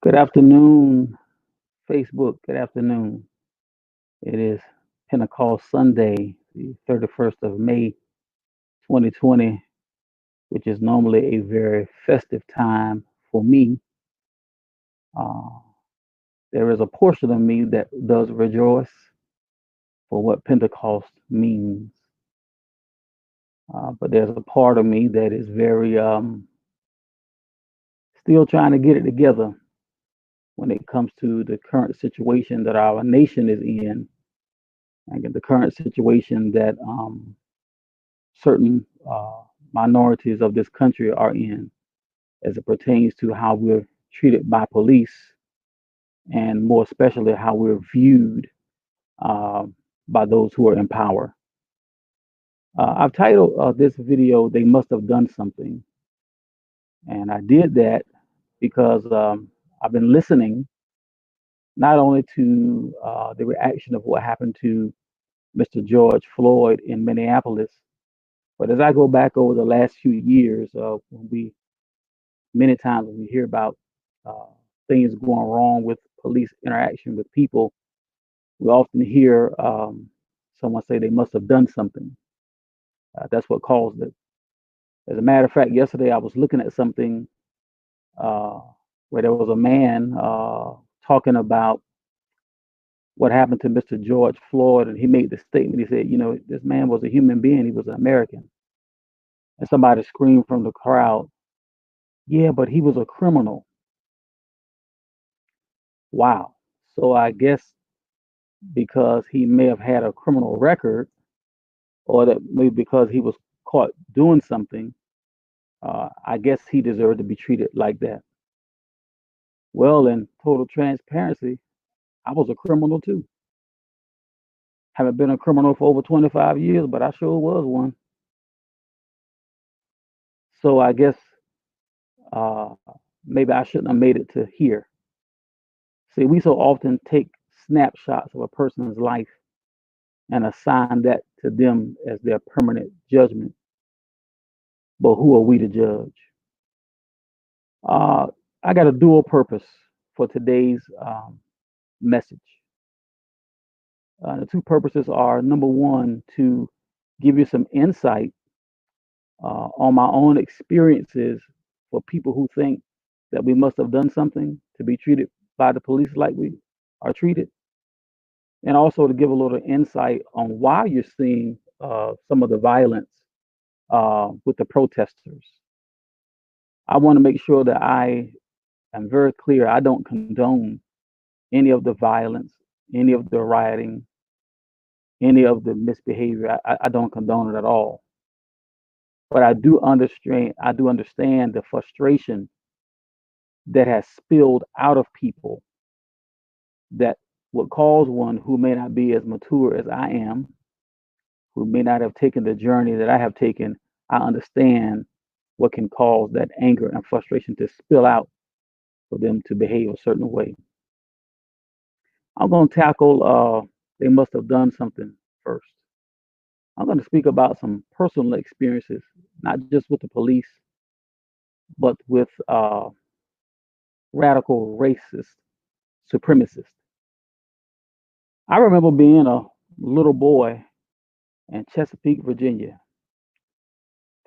Good afternoon, Facebook. Good afternoon. It is Pentecost Sunday, the 31st of May, 2020, which is normally a very festive time for me. Uh, there is a portion of me that does rejoice for what Pentecost means. But there's a part of me that is very still trying to get it together when it comes to the current situation that our nation is in and the current situation that certain minorities of this country are in as it pertains to how we're treated by police and more especially how we're viewed uh, by those who are in power. I've titled this video, They Must Have Done Something. And I did that because I've been listening not only to the reaction of what happened to Mr. George Floyd in Minneapolis, but as I go back over the last few years, when we many times when we hear about uh, things going wrong with police interaction with people, we often hear someone say they must have done something. That's what caused it. As a matter of fact, yesterday I was looking at something uh, where there was a man talking about what happened to Mr. George Floyd, and he made the statement. He said, this man was a human being. He was an American. And somebody screamed from the crowd, "Yeah, but he was a criminal." Wow. So I guess because he may have had a criminal record, or that maybe because he was caught doing something, I guess he deserved to be treated like that. Well, in total transparency, I was a criminal too. Haven't been a criminal for over 25 years, but I sure was one. So I guess uh, maybe I shouldn't have made it to here. See, we so often take snapshots of a person's life and assign that to them as their permanent judgment. But who are we to judge? Uh, I got a dual purpose for today's message. The two purposes are number one, to give you some insight on my own experiences for people who think that we must have done something to be treated by the police like we are treated, and also to give a little insight on why you're seeing some of the violence with the protesters. I want to make sure that I am very clear. I don't condone any of the violence, any of the rioting, any of the misbehavior. I don't condone it at all. But I do understand. I do understand the frustration that has spilled out of people that would cause one who may not be as mature as I am, who may not have taken the journey that I have taken. I understand what can cause that anger and frustration to spill out for them to behave a certain way. I'm going to tackle they must have done something first. I'm going to speak about some personal experiences, not just with the police, but with radical racist supremacists. I remember being a little boy in Chesapeake, Virginia,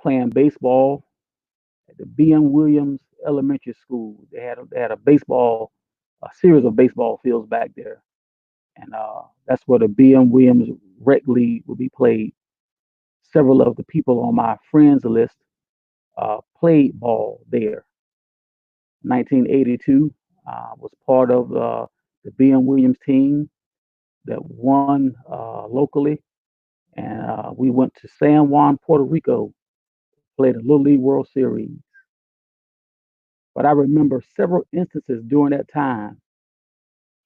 playing baseball at the B.M. Williams Elementary School. They had a series of baseball fields back there, and that's where the B.M. Williams Rec League would be played. Several of the people on my friends list played ball there. 1982 was part of the B.M. Williams team that won locally, and we went to San Juan, Puerto Rico, played a Little League World Series. But I remember several instances during that time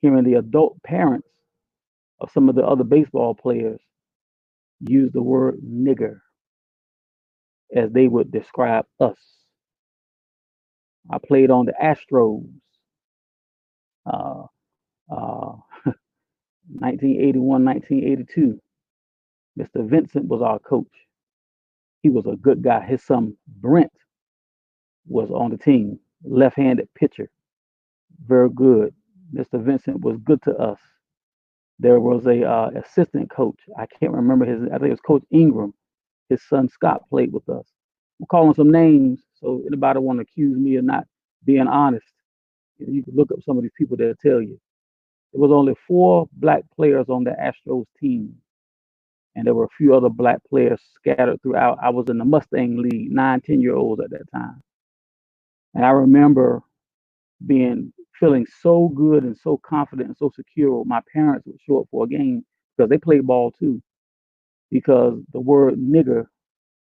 hearing the adult parents of some of the other baseball players use the word nigger as they would describe us. I played on the Astros, uh, uh, 1981, 1982. Mr. Vincent was our coach. He was a good guy. His son Brent was on the team, left-handed pitcher, very good. Mr. Vincent was good to us. There was a assistant coach. I can't remember his. I think it was Coach Ingram. His son Scott played with us. I'm calling some names, so anybody want to accuse me of not being honest, you can look up some of these people. They'll tell you. There was only four black players on the Astros team, and there were a few other black players scattered throughout. I was in the Mustang League, 9, 10-year olds at that time, and I remember being feeling so good and so confident and so secure. My parents would show up for a game because they played ball too, because the word nigger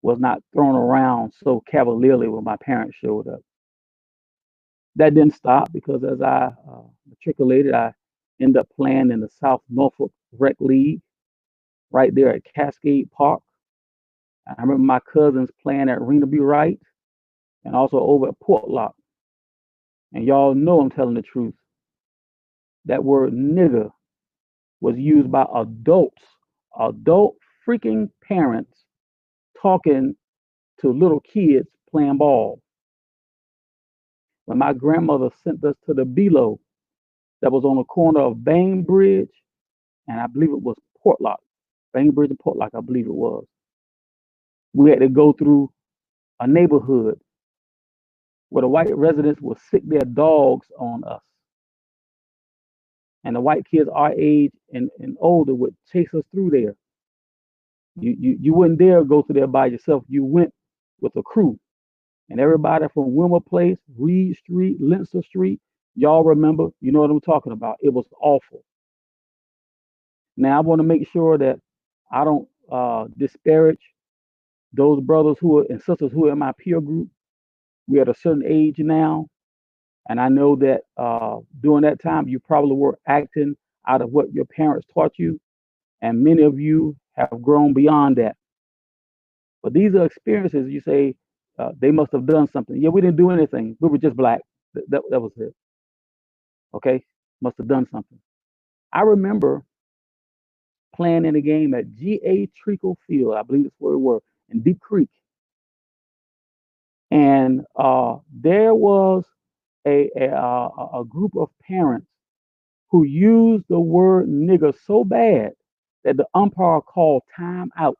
was not thrown around so cavalierly when my parents showed up. That didn't stop because as I matriculated, I ended up playing in the South Norfolk Rec League right there at Cascade Park. I remember my cousins playing at Rena Wright and also over at Portlock. And y'all know I'm telling the truth. That word nigger was used by adults, adult freaking parents talking to little kids playing ball. When my grandmother sent us to the Below that was on the corner of Bainbridge and I believe it was Portlock, Bainbridge and Portlock, I believe it was. We had to go through a neighborhood where the white residents would sick their dogs on us. And the white kids our age and older would chase us through there. You wouldn't dare go through there by yourself. You went with a crew. And everybody from Wilmer Place, Reed Street, Linster Street, y'all remember, you know what I'm talking about. It was awful. Now I want to make sure that I don't disparage those brothers who are and sisters who are in my peer group. We're at a certain age now, and I know that during that time you probably were acting out of what your parents taught you, and many of you have grown beyond that. But these are experiences. You say they must have done something. Yeah, we didn't do anything. We were just black. That was it. Okay, must have done something. I remember playing in a game at G.A. Treacle Field. I believe that's where we were in Deep Creek, and there was a group of parents who used the word nigger so bad that the umpire called time out.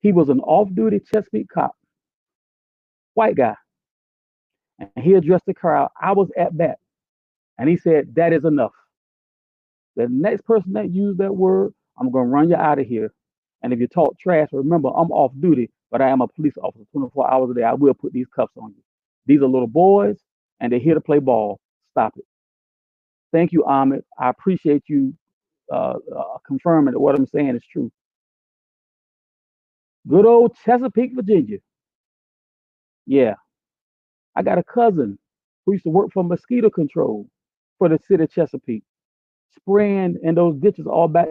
He was an off-duty Chesapeake cop, white guy, and he addressed the crowd. I was at bat, and he said, "That is enough. The next person that used that word, I'm going to run you out of here. And if you talk trash, remember, I'm off duty, but I am a police officer 24 hours a day. I will put these cuffs on you. These are little boys, and they're here to play ball. Stop it." Thank you, Ahmed. I appreciate you confirming that what I'm saying is true. Good old Chesapeake, Virginia. Yeah, I got a cousin who used to work for mosquito control for the city of Chesapeake, spraying in those ditches all back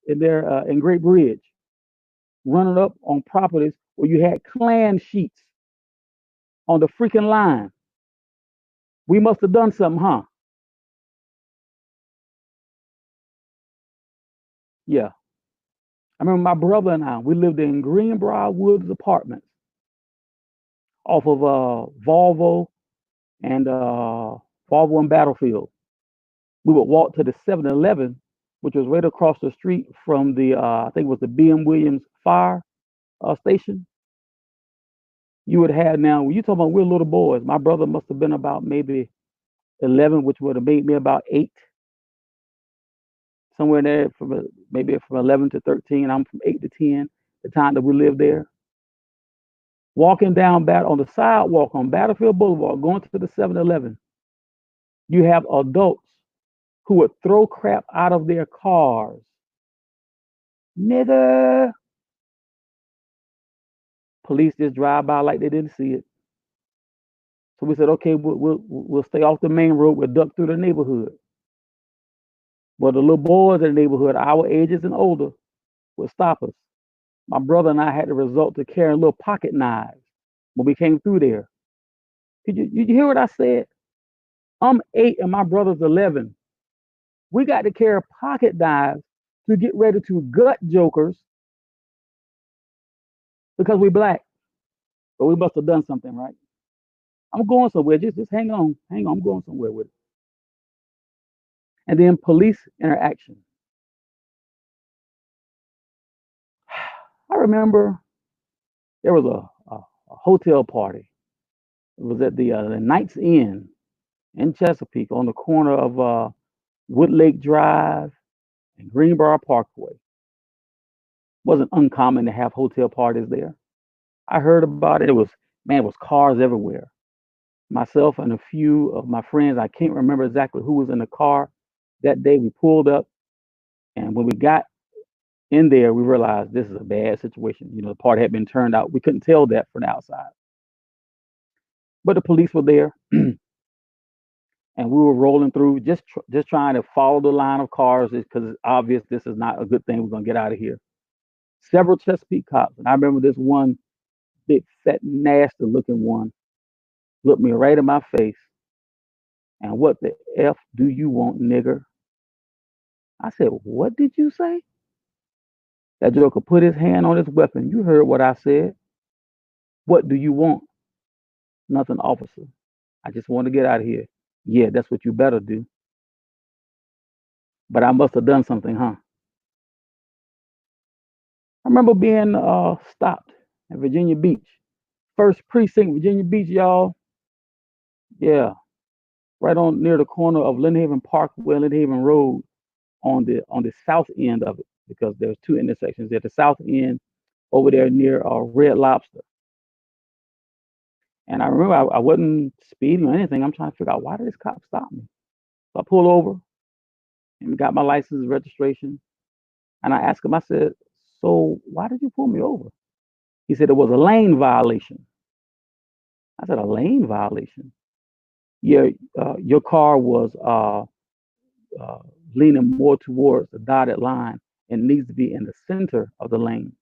there in Great Bridge, running up on properties where you had Klan sheets on the freaking line. We must have done something, huh? Yeah. I remember my brother and I, we lived in Greenbrier Woods Apartments off of Volvo and Battlefield. We would walk to the 7-Eleven, which was right across the street from the, I think it was the BM Williams fire station. You would have now, when you talk about we're little boys, my brother must have been about maybe 11, which would have made me about 8, somewhere in there, maybe from 11 to 13. I'm from 8 to 10, the time that we lived there. Walking down on the sidewalk on Battlefield Boulevard, going to the 7-Eleven, you have adults who would throw crap out of their cars. Nigger. Police just drive by like they didn't see it. So we said, okay, we'll stay off the main road. We'll duck through the neighborhood. But the little boys in the neighborhood, our ages and older, would stop us. My brother and I had to resort to carrying little pocket knives when we came through there. Did you hear what I said? I'm 8 and my brother's 11. We got to carry pocket knives to get ready to gut jokers because we black. But we must have done something, right? I'm going somewhere. Just hang on. Hang on. I'm going somewhere with it. And then police interaction. I remember there was a hotel party. It was at the Knights Inn in Chesapeake on the corner of Woodlake Drive and Greenbrier Parkway. Wasn't uncommon to have hotel parties there. I heard about it. It was, man, it was cars everywhere. Myself and a few of my friends, I can't remember exactly who was in the car that day. We pulled up, and when we got in there, we realized this is a bad situation. The party had been turned out. We couldn't tell that from the outside, but the police were there, and we were rolling through, just trying to follow the line of cars because it's obvious this is not a good thing. We're gonna get out of here. Several Chesapeake cops, and I remember this one big, fat, nasty looking one looked me right in my face, and what the f do you want, nigger? I said, what did you say? That joker put his hand on his weapon. You heard what I said. What do you want? Nothing, officer. I just want to get out of here. Yeah, that's what you better do. But I must have done something, huh? I remember being stopped at Virginia Beach. First precinct, Virginia Beach, y'all. Yeah, right on near the corner of Lynn Parkway, Lynn Road, on the south end of it, because there's two intersections. At the south end, over there near Red Lobster. And I remember I wasn't speeding or anything. I'm trying to figure out, why did this cop stop me? So I pulled over and got my license and registration. And I asked him, I said, so why did you pull me over? He said it was a lane violation. I said, a lane violation? Yeah, your car was uh, leaning more towards the dotted line and needs to be in the center of the lane.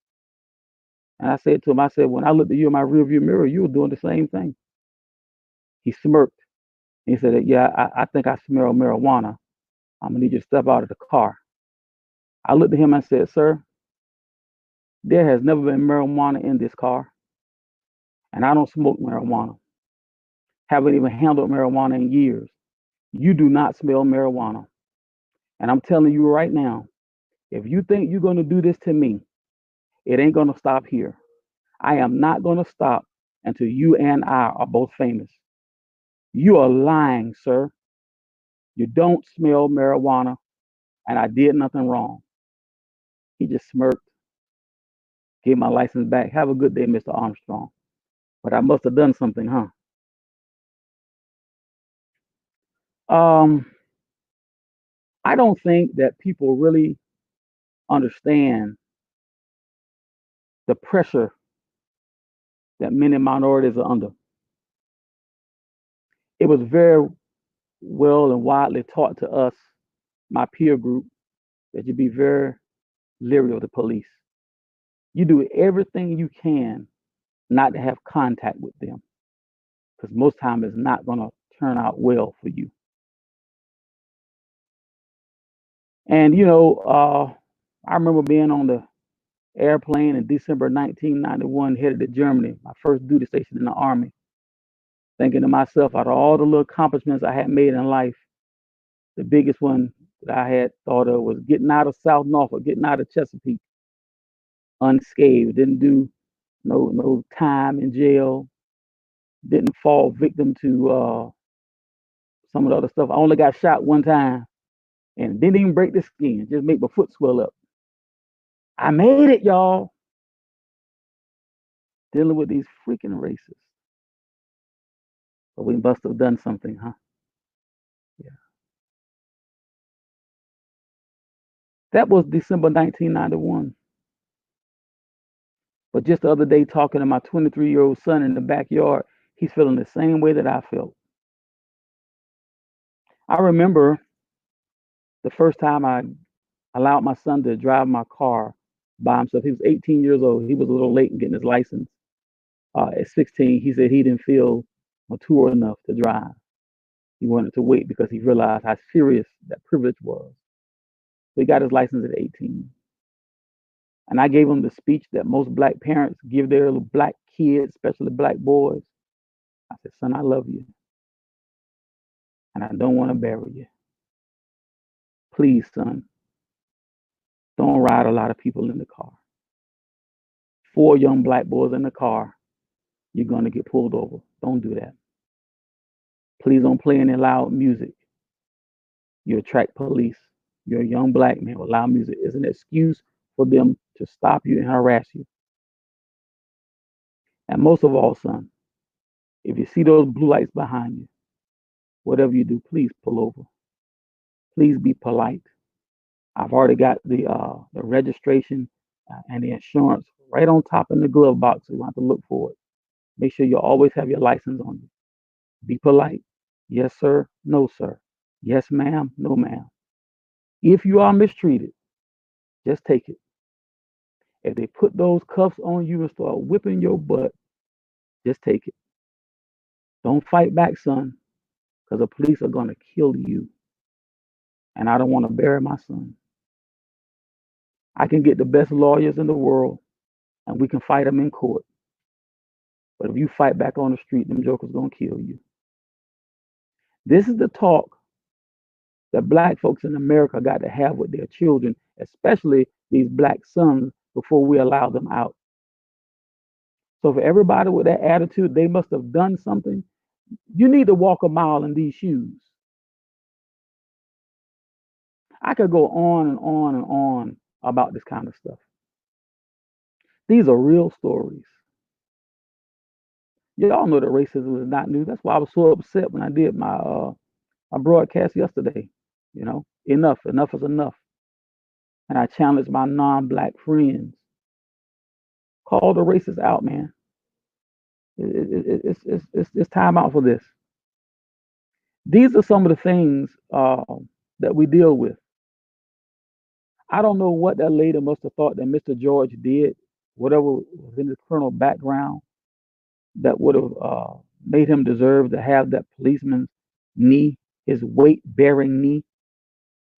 And I said to him, I said, when I looked at you in my rearview mirror, you were doing the same thing. He smirked. He said, yeah, I think I smell marijuana. I'm going to need you to step out of the car. I looked at him and said, sir, there has never been marijuana in this car, and I don't smoke marijuana. Haven't even handled marijuana in years. You do not smell marijuana. And I'm telling you right now, if you think you're going to do this to me, it ain't going to stop here. I am not going to stop until you and I are both famous. You are lying, sir. You don't smell marijuana, and I did nothing wrong. He just smirked, gave my license back. Have a good day, Mr. Armstrong. But I must have done something, huh? Um, I don't think that people really understand the pressure that many minorities are under. It was very well and widely taught to us, my peer group, that you be very leery of the police. You do everything you can not to have contact with them, because most time it's not going to turn out well for you. And I remember being on the airplane in December 1991, headed to Germany, my first duty station in the army, thinking to myself, out of all the little accomplishments I had made in life, the biggest one that I had thought of was getting out of South Norfolk, getting out of Chesapeake unscathed. Didn't do no time in jail. Didn't fall victim to some of the other stuff. I only got shot one time and didn't even break the skin. Just make my foot swell up. I made it, y'all. Dealing with these freaking racists. But we must have done something, huh? Yeah. That was December 1991. But just the other day, talking to my 23-year-old son in the backyard, he's feeling the same way that I felt. I remember the first time I allowed my son to drive my car by himself. He was 18 years old. He was a little late in getting his license. At 16, he said he didn't feel mature enough to drive. He wanted to wait because he realized how serious that privilege was. So he got his license at 18. And I gave him the speech that most black parents give their little black kids, especially black boys. I said, son, I love you, and I don't want to bury you. Please, son, don't ride a lot of people in the car. 4 young black boys in the car, you're going to get pulled over. Don't do that. Please don't play any loud music. You attract police. You're a young black man with loud music. It's an excuse for them to stop you and harass you. And most of all, son, if you see those blue lights behind you, whatever you do, please pull over. Please be polite. I've already got the registration and the insurance right on top in the glove box. So you don't have to look for it. Make sure you always have your license on you. Be polite. Yes, sir. No, sir. Yes, ma'am. No, ma'am. If you are mistreated, just take it. If they put those cuffs on you and start whipping your butt, just take it. Don't fight back, son, because the police are going to kill you. And I don't want to bury my son. I can get the best lawyers in the world and we can fight them in court. But if you fight back on the street, them jokers going to kill you. This is the talk that black folks in America got to have with their children, especially these black sons, before we allow them out. So for everybody with that attitude, they must have done something. You need to walk a mile in these shoes. I could go on and on and on about this kind of stuff. These are real stories. Y'all know that racism is not new. That's why I was so upset when I did my broadcast yesterday. Enough is enough. And I challenged my non-black friends. Call the racists out, man. It's time out for this. These are some of the things that we deal with. I don't know what that lady must have thought that Mr. George did, whatever was in his criminal background, that would have made him deserve to have that policeman's knee, his weight-bearing knee,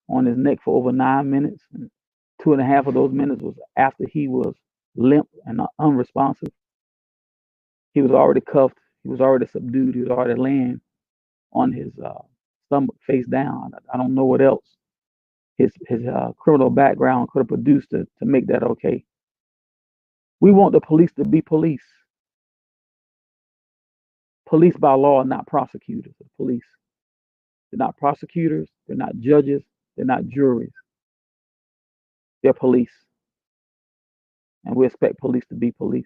on his neck for over 9 minutes. And 2.5 of those minutes was after he was limp and unresponsive. He was already cuffed. He was already subdued. He was already laying on his stomach, face down. I don't know what else his criminal background could have produced to make that okay. We want the police to be police. Police by law are not prosecutors. The police. They're not prosecutors. They're not judges. They're not juries. They're police. And we expect police to be police.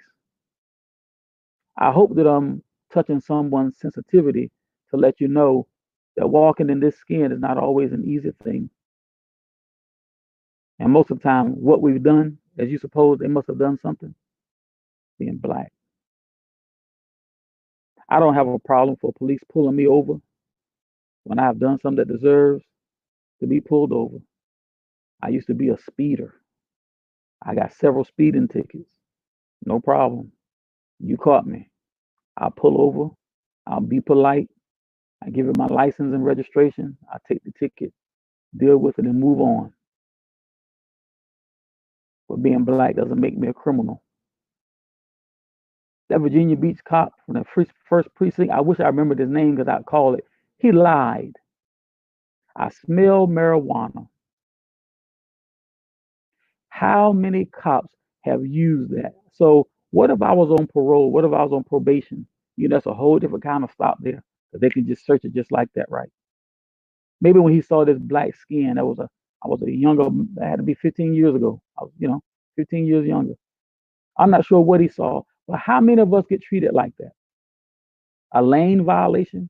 I hope that I'm touching someone's sensitivity to let you know that walking in this skin is not always an easy thing. And most of the time, what we've done, as you suppose, they must have done something, being black. I don't have a problem for police pulling me over when I have done something that deserves to be pulled over. I used to be a speeder. I got several speeding tickets. No problem. You caught me. I'll pull over. I'll be polite. I give it my license and registration. I take the ticket, deal with it, and move on. But being black doesn't make me a criminal. That Virginia Beach cop from the first precinct, I wish I remembered his name because I'd call it. He lied. I smell marijuana. How many cops have used that? So what if I was on parole? What if I was on probation? That's a whole different kind of stop there. Because they can just search it just like that, right? Maybe when he saw this black skin, I was a younger, that had to be 15 years ago. I was, 15 years younger. I'm not sure what he saw, but how many of us get treated like that? A lane violation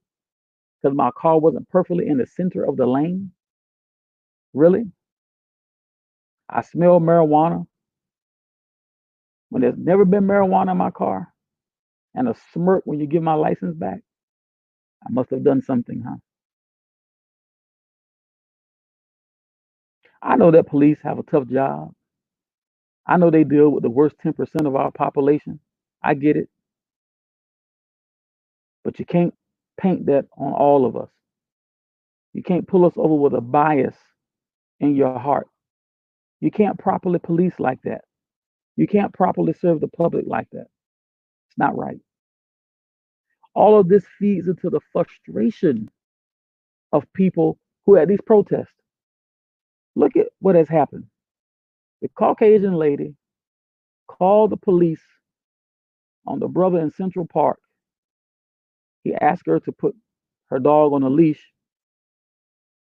because my car wasn't perfectly in the center of the lane? Really? I smell marijuana when there's never been marijuana in my car, and a smirk when you give my license back. I must have done something, huh? I know that police have a tough job. I know they deal with the worst 10% of our population. I get it. But you can't paint that on all of us. You can't pull us over with a bias in your heart. You can't properly police like that. You can't properly serve the public like that. It's not right. All of this feeds into the frustration of people who are at these protests. Look at what has happened. The Caucasian lady called the police on the brother in Central Park. He asked her to put her dog on a leash.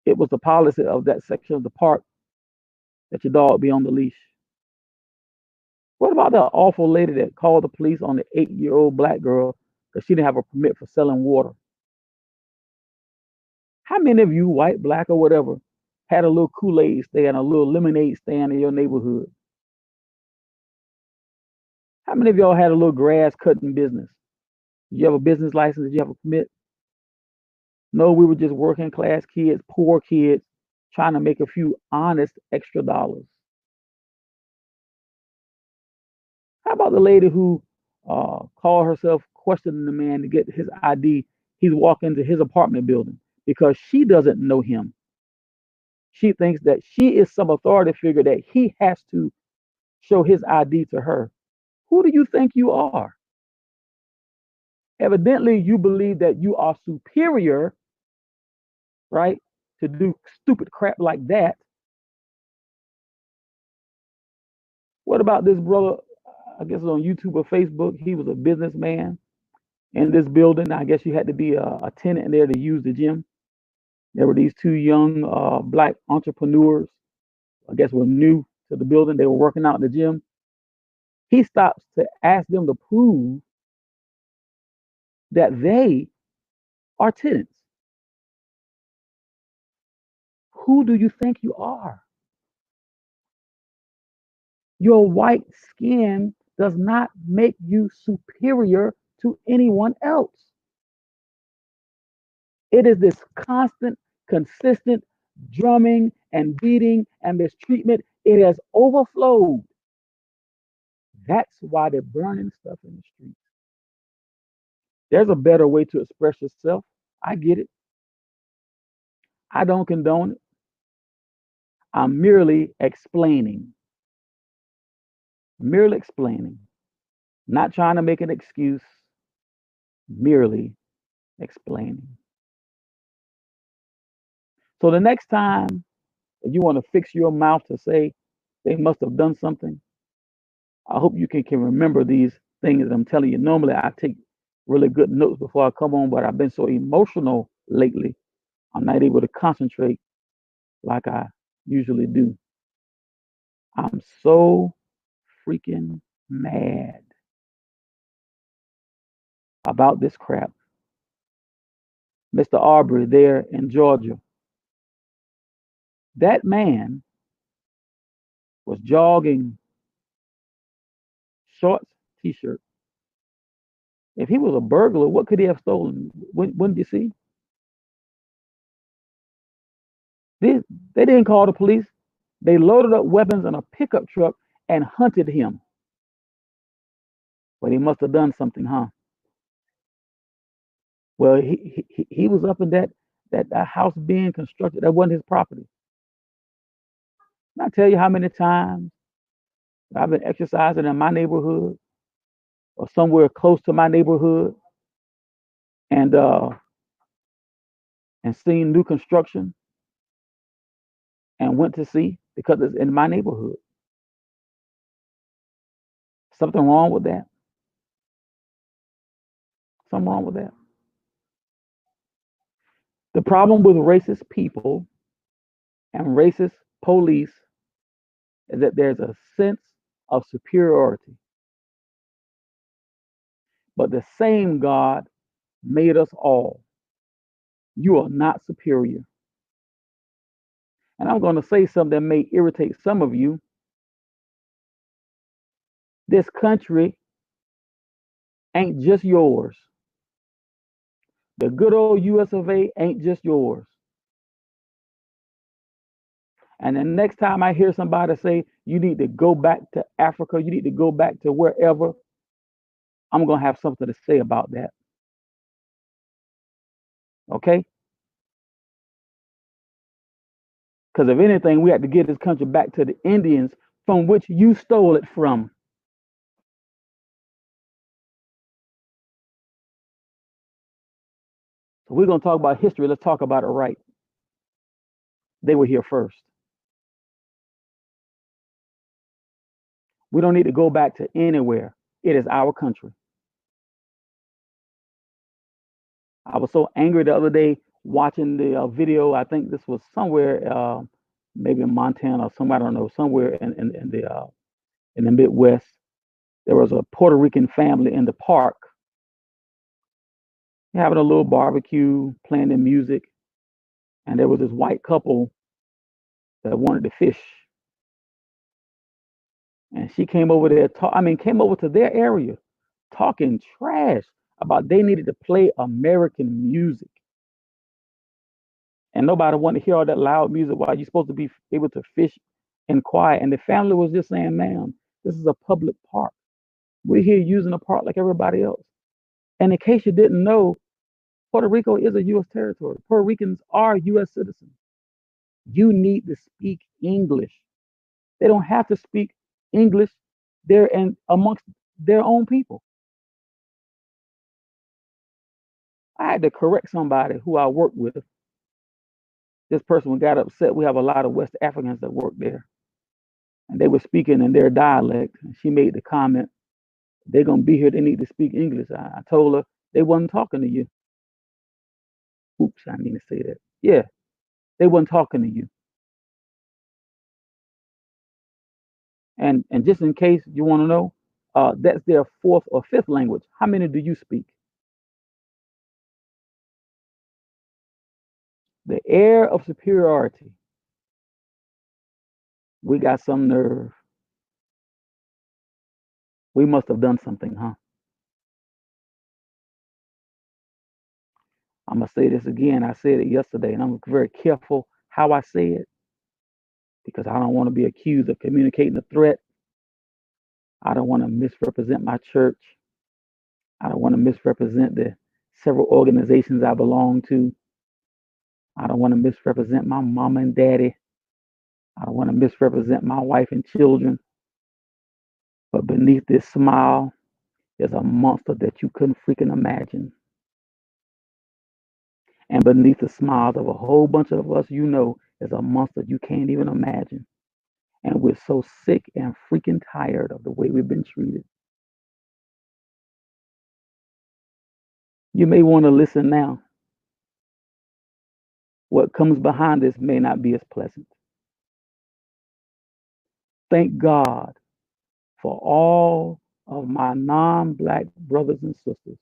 It was the policy of that section of the park that your dog be on the leash. What about that awful lady that called the police on the 8-year-old black girl because she didn't have a permit for selling water? How many of you, white, black, or whatever, had a little Kool-Aid stand, a little lemonade stand in your neighborhood? How many of y'all had a little grass cutting business? Did you have a business license? Did you have a permit? No, we were just working class kids, poor kids, trying to make a few honest extra dollars. How about the lady who called herself questioning the man to get his ID? He's walking into his apartment building because she doesn't know him. She thinks that she is some authority figure that he has to show his ID to her. Who do you think you are? Evidently, you believe that you are superior, right, to do stupid crap like that. What about this brother? I guess on YouTube or Facebook, he was a businessman in this building. I guess you had to be a tenant there to use the gym. There were these two young black entrepreneurs. I guess were new to the building. They were working out in the gym. He stops to ask them to prove that they are tenants. Who do you think you are? Your white skin does not make you superior to anyone else. It is this constant, consistent drumming and beating and mistreatment. It has overflowed. That's why they're burning stuff in the streets. There's a better way to express yourself. I get it. I don't condone it. I'm merely explaining, not trying to make an excuse, merely explaining. So the next time that you want to fix your mouth to say they must have done something, I hope you can remember these things that I'm telling you. Normally, I take really good notes before I come on, but I've been so emotional lately, I'm not able to concentrate like I usually do. I'm so freaking mad about this crap. Mr. Arbery there in Georgia, that man was jogging, shorts, t-shirt. If he was a burglar, what could he have stolen? Wouldn't you see? They, they didn't call the police. They loaded up weapons in a pickup truck and hunted him. But he must have done something, huh? Well, he was up in that house being constructed. That wasn't his property. And I tell you how many times I've been exercising in my neighborhood or somewhere close to my neighborhood and seen new construction and went to see because it's in my neighborhood. Something wrong with that? Something wrong with that? The problem with racist people and racist police is that there's a sense of superiority. But the same God made us all. You are not superior. And I'm going to say something that may irritate some of you. This country ain't just yours. The good old US of A ain't just yours. And the next time I hear somebody say you need to go back to Africa, you need to go back to wherever, I'm going to have something to say about that. Okay? Because if anything, we had to give this country back to the Indians from which you stole it from. So we're going to talk about history. Let's talk about it right. They were here first. We don't need to go back to anywhere. It is our country. I was so angry the other day watching the video. I think this was somewhere, maybe in Montana or somewhere, I don't know, somewhere in the Midwest. There was a Puerto Rican family in the park having a little barbecue, playing their music, and there was this white couple that wanted to fish, and she came over there. Came over to their area, talking trash about they needed to play American music, and nobody wanted to hear all that loud music while you're supposed to be able to fish and quiet. And the family was just saying, "Ma'am, this is a public park. We're here using the park like everybody else." And in case you didn't know, Puerto Rico is a U.S. territory. Puerto Ricans are U.S. citizens. You need to speak English. They don't have to speak English. They're in amongst their own people. I had to correct somebody who I worked with. This person got upset. We have a lot of West Africans that work there, and they were speaking in their dialect. And she made the comment, "They're gonna be here. They need to speak English." I told her they wasn't talking to you. Oops, I didn't mean to say that. Yeah, they wasn't talking to you. And just in case you want to know, that's their fourth or fifth language. How many do you speak? The air of superiority. We got some nerve. We must have done something, huh? I'm gonna say this again. I said it yesterday, and I'm very careful how I say it because I don't want to be accused of communicating a threat. I don't want to misrepresent my church. I don't want to misrepresent the several organizations I belong to. I don't want to misrepresent my mama and daddy. I don't want to misrepresent my wife and children. But beneath this smile is a monster that you couldn't freaking imagine. And beneath the smiles of a whole bunch of us, is a monster you can't even imagine. And we're so sick and freaking tired of the way we've been treated. You may want to listen now. What comes behind this may not be as pleasant. Thank God for all of my non black brothers and sisters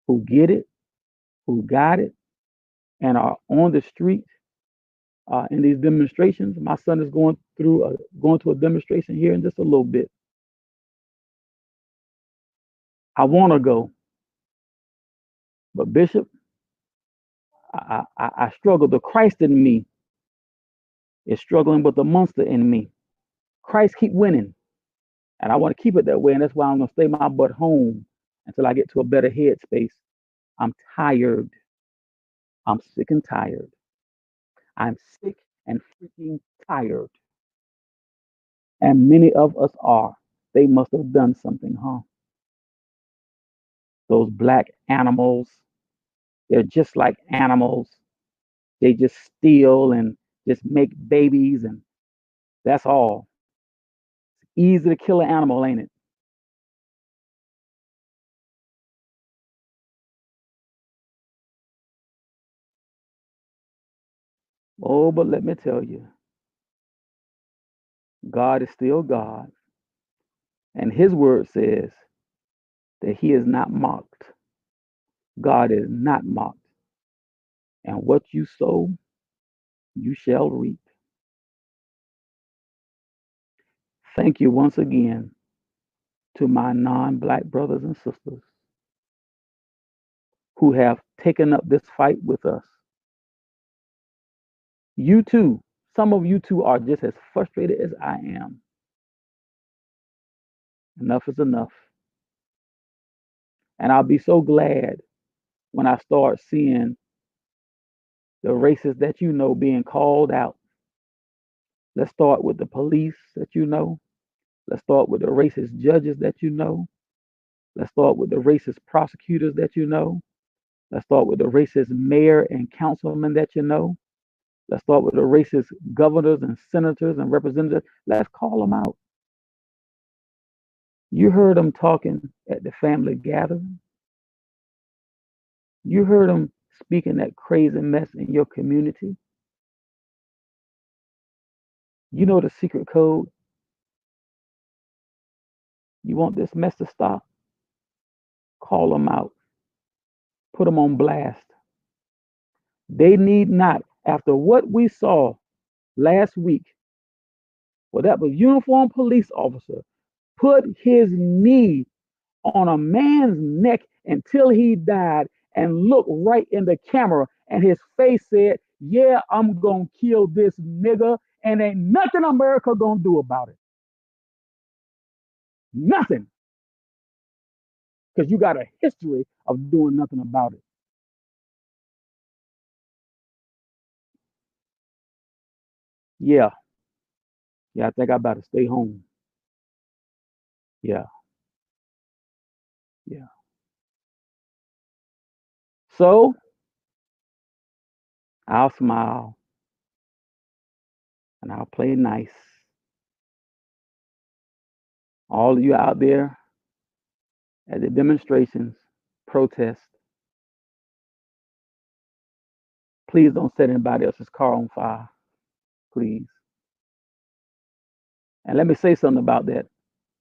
who get it, who got it, and are on the street in these demonstrations. My son is going to a demonstration here in just a little bit. I want to go, but Bishop, I struggle. The Christ in me is struggling with the monster in me. Christ keep winning, and I want to keep it that way, and that's why I'm gonna stay my butt home until I get to a better headspace. I'm tired. I'm sick and tired. I'm sick and freaking tired, and many of us are. They must have done something, huh? Those black animals, they're just like animals. They just steal and just make babies, and that's all. Easy to kill an animal, ain't it? Oh, but let me tell you, God is still God, and His word says that He is not mocked. God is not mocked, and what you sow, you shall reap. Thank you once again to my non black brothers and sisters who have taken up this fight with us. You too, some of you too are just as frustrated as I am. Enough is enough. And I'll be so glad when I start seeing the races that being called out. Let's start with the police that you know. Let's start with the racist judges that you know. Let's start with the racist prosecutors that you know. Let's start with the racist mayor and councilman that you know. Let's start with the racist governors and senators and representatives. Let's call them out. You heard them talking at the family gathering. You heard them speaking that crazy mess in your community. You know the secret code. You want this mess to stop? Call them out. Put them on blast. They need not, after what we saw last week, well, that was uniformed police officer put his knee on a man's neck until he died and looked right in the camera and his face said, yeah, I'm gonna kill this nigga and ain't nothing America gonna do about it. Nothing. Because you got a history of doing nothing about it. Yeah. Yeah, I think I better stay home. Yeah. Yeah. So I'll smile and I'll play nice. All of you out there at the demonstrations, protests, please don't set anybody else's car on fire. Please. And let me say something about that.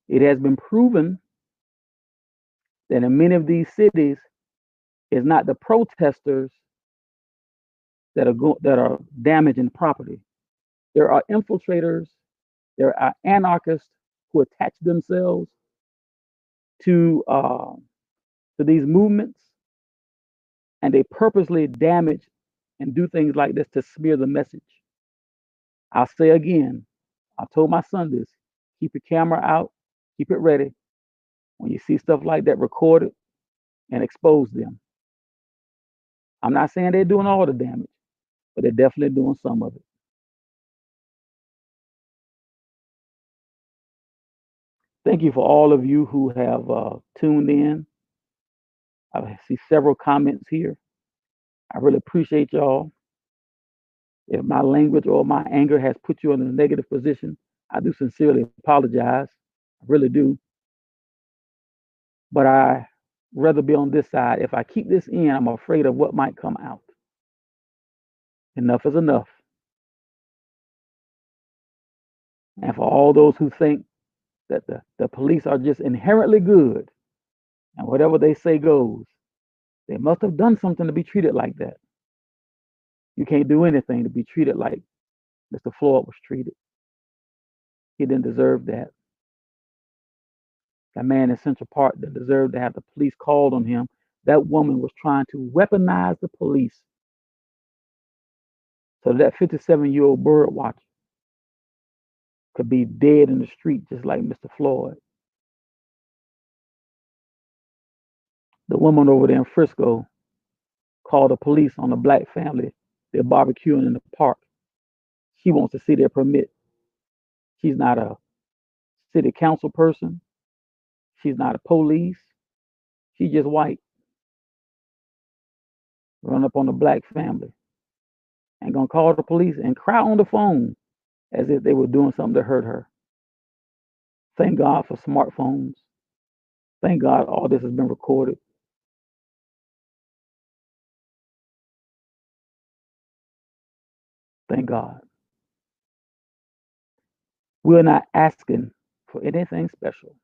It has been proven that in many of these cities, it's not the protesters that are damaging property. There are infiltrators, there are anarchists who attach themselves to these movements, and they purposely damage and do things like this to smear the message. I'll say again, I told my son this: keep your camera out, keep it ready. When you see stuff like that, record it and expose them. I'm not saying they're doing all the damage, but they're definitely doing some of it. Thank you for all of you who have tuned in. I see several comments here. I really appreciate y'all. If my language or my anger has put you in a negative position, I do sincerely apologize. I really do. But I rather be on this side. If I keep this in, I'm afraid of what might come out. Enough is enough. And for all those who think that the police are just inherently good and whatever they say goes, they must have done something to be treated like that. You can't do anything to be treated like Mr. Floyd was treated. He didn't deserve that. That man in Central Park that deserved to have the police called on him. That woman was trying to weaponize the police so that 57-year-old bird watcher could be dead in the street just like Mr. Floyd. The woman over there in Frisco called the police on a black family. They're barbecuing in the park. She wants to see their permit. She's not a city council person. She's not a police. She's just white. Run up on the black family and gonna call the police and cry on the phone as if they were doing something to hurt her. Thank God for smartphones. Thank God all this has been recorded. Thank God. We're not asking for anything special.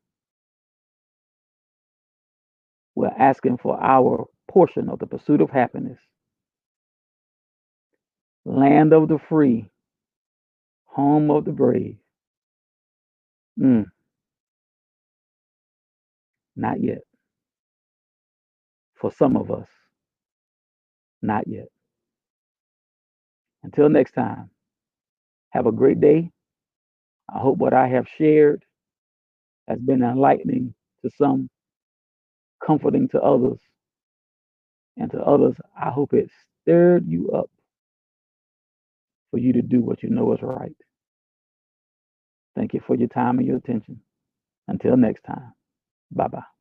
We're asking for our portion of the pursuit of happiness. Land of the free, home of the brave. Mm, not yet. For some of us, not yet. Until next time, have a great day. I hope what I have shared has been enlightening to some, comforting to others, and to others, I hope it stirred you up for you to do what you know is right. Thank you for your time and your attention. Until next time, bye bye.